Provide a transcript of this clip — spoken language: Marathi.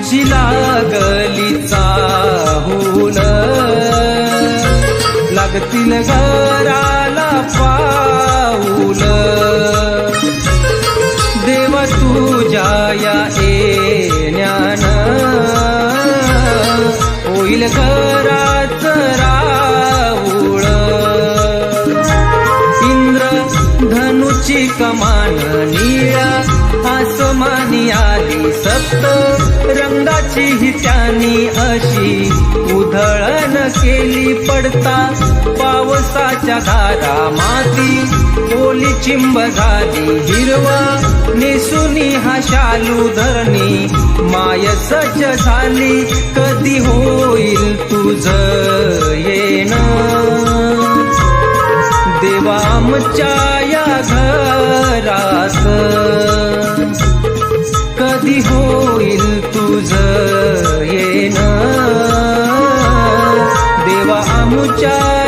तुझी लागली चाहूल, लागतील घराला पाऊल, देवा तुझ्या या येण्यानं होईल घराच राऊळ. इंद्रधनुची कमान निळ्या आसमानी आली, सप्त रंगाची ही त्यानी अशी उधळण केली. पडता पावसाच्या धारा माती ओली चिंब झाली, हिरवा नेसुनी हा शालू धरणी माय सज्ज झाली. कधी होईल तुझं येणं देवा आमच्या या घरात, कधी होईल तुझं येणं देवा आमच्या